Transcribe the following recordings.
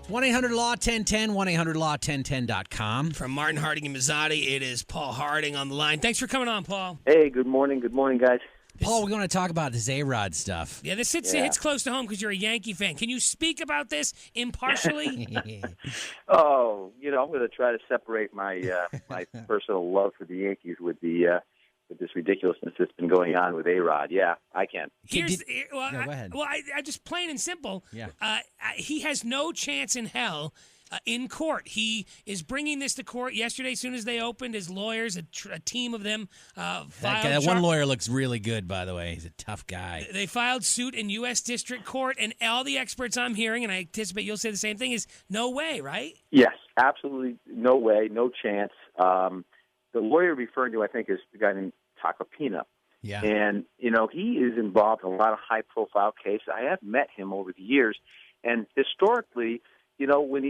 1-800-LAW-1010, 1-800-LAW-1010.com. From Martin Harding and Mazzotti, it is Paul Harding on the line. Thanks for coming on, Paul. Hey, good morning. Good morning, guys. Paul, we're going to talk about this A-Rod stuff. Yeah, this hits close to home because you're a Yankee fan. Can you speak about this impartially? Oh, I'm going to try to separate my my personal love for the Yankees with this ridiculousness that's been going on with A-Rod. Yeah, I can. Go ahead. I just plain and simple. Yeah. He has no chance in hell. In court. He is bringing this to court yesterday as soon as they opened. His lawyers, a team of them, filed that one lawyer looks really good, by the way. He's a tough guy. They filed suit in U.S. District Court, and all the experts I'm hearing, and I anticipate you'll say the same thing, is no way, right? Yes, absolutely no way, no chance. The lawyer referring to, I think, is the guy named Tacopina. Yeah. And, he is involved in a lot of high-profile cases. I have met him over the years, and historically, when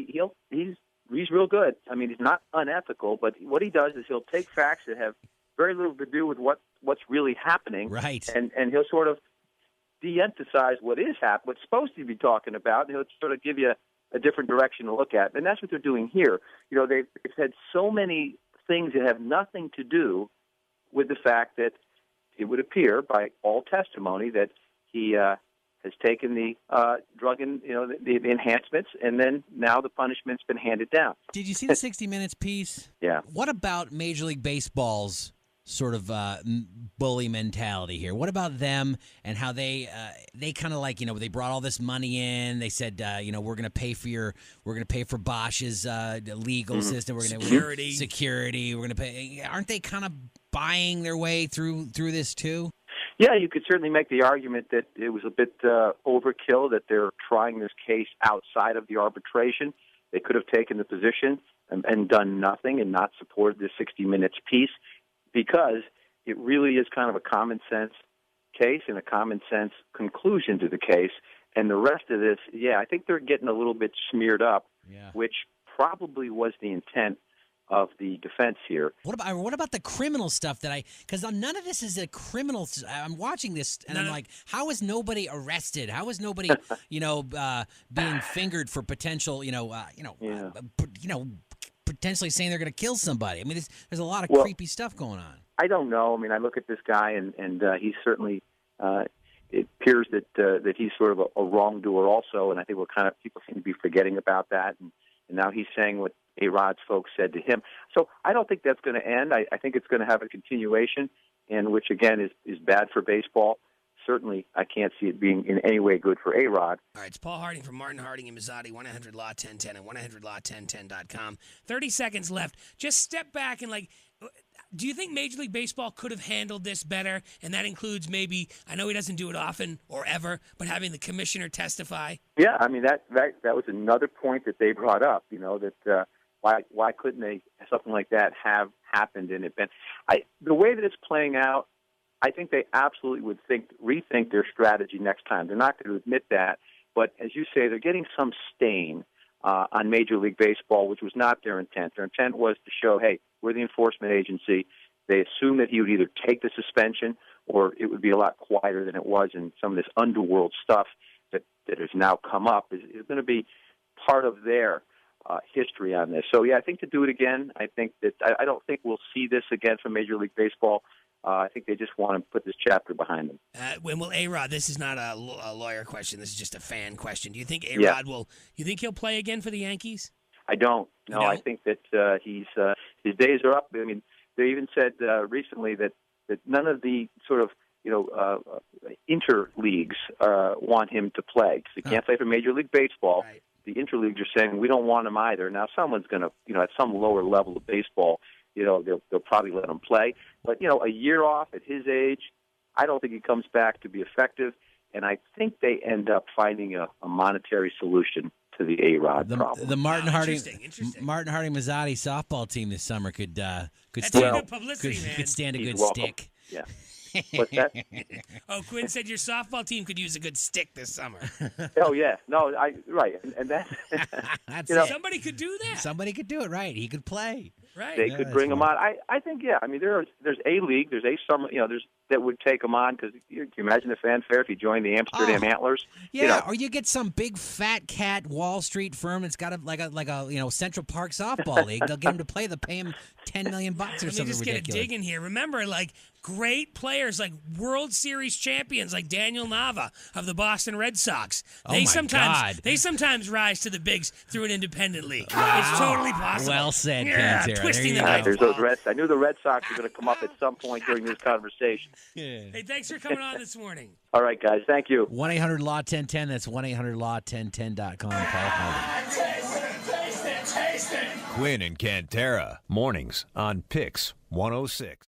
he's real good. I mean, he's not unethical, but what he does is he'll take facts that have very little to do with what's really happening, right? And he'll sort of de-emphasize what is what's supposed to be talking about, and he'll sort of give you a different direction to look at. And that's what they're doing here. They've had so many things that have nothing to do with the fact that it would appear by all testimony that he has taken the drug and the enhancements, and then now the punishment's been handed down. Did you see the 60 Minutes piece? Yeah. What about Major League Baseball's sort of bully mentality here? What about them and how they kind of like they brought all this money in? They said we're going to pay for Bosch's legal system. We're going to security. We're going to pay. Aren't they kind of buying their way through this too? Yeah, you could certainly make the argument that it was a bit overkill, that they're trying this case outside of the arbitration. They could have taken the position and done nothing and not supported the 60 Minutes piece, because it really is kind of a common sense case and a common sense conclusion to the case. And the rest of this, I think they're getting a little bit smeared up, which probably was the intent of the defense here. What about the criminal stuff because none of this is a criminal. I'm watching this and I'm like, how is nobody arrested? How is nobody, being fingered for potential, potentially saying they're going to kill somebody? I mean, there's a lot of creepy stuff going on. I don't know. I mean, I look at this guy and he's certainly, it appears that he's sort of a wrongdoer also. And I think people seem to be forgetting about that. And now he's saying what A-Rod's folks said to him. So I don't think that's going to end. I think it's going to have a continuation, and which, again, is bad for baseball. Certainly, I can't see it being in any way good for A-Rod. All right, it's Paul Harding from Martin Harding and Mazzotti, 1-800-LAW-1010 and 1-800-LAW-1010.com. 30 seconds left. Just step back and, do you think Major League Baseball could have handled this better? And that includes maybe, I know he doesn't do it often or ever, but having the commissioner testify? Yeah, I mean, that was another point that they brought up, that why couldn't something like that have happened in advance? The way that it's playing out, I think they absolutely would rethink their strategy next time. They're not going to admit that, but as you say, they're getting some stain on Major League Baseball, which was not their intent. Their intent was to show, hey, we're the enforcement agency. They assumed that he would either take the suspension or it would be a lot quieter than it was, and some of this underworld stuff that has now come up is going to be part of their history on this. So, I think to do it again, I think that I don't think we'll see this again from Major League Baseball. I think they just want to put this chapter behind them. When will A-Rod, this is not a lawyer question, this is just a fan question. Do you think A-Rod you think he'll play again for the Yankees? I don't. No, I think that his days are up. I mean, they even said recently that none of the sort of, interleagues want him to play. Because he can't play for Major League Baseball. Right. The interleagues are saying, we don't want him either. Now, someone's going to, at some lower level of baseball, they'll probably let him play. But, a year off at his age, I don't think he comes back to be effective. And I think they end up finding a monetary solution to the A-Rod problem. The Martin Harding Mazzotti softball team this summer could stand good publicity, man. Could stand a good welcome. stick. Yeah. What's that? Quinn said your softball team could use a good stick this summer. Oh yeah, no, right, and that's somebody could do that. Somebody could do it, right? He could play. Right. They could bring him on. I think, I mean, there's A League, there's A Summer, there's that would take him on? Because can you imagine the fanfare if he joined the Amsterdam Antlers? Yeah, You know, or you get some big fat cat Wall Street firm that's got like a Central Park softball league. They'll get him to play. They'll pay him $10 million or Let me something just get a ridiculous. dig in here. Remember, like, great players like World Series champions like Daniel Nava of the Boston Red Sox. Oh, my God. They sometimes rise to the bigs through an independent league. It's totally possible. Well said, Yeah, Pantera. twisting There the you knife. go. there's those Reds. I knew the Red Sox were going to come up at some point during this conversation. Hey, thanks for coming on this morning. All right, guys. Thank you. 1-800-LAW-1010. That's 1-800-LAW-1010.com. Paul Harden. Quinn and Cantera, mornings on PYX 106.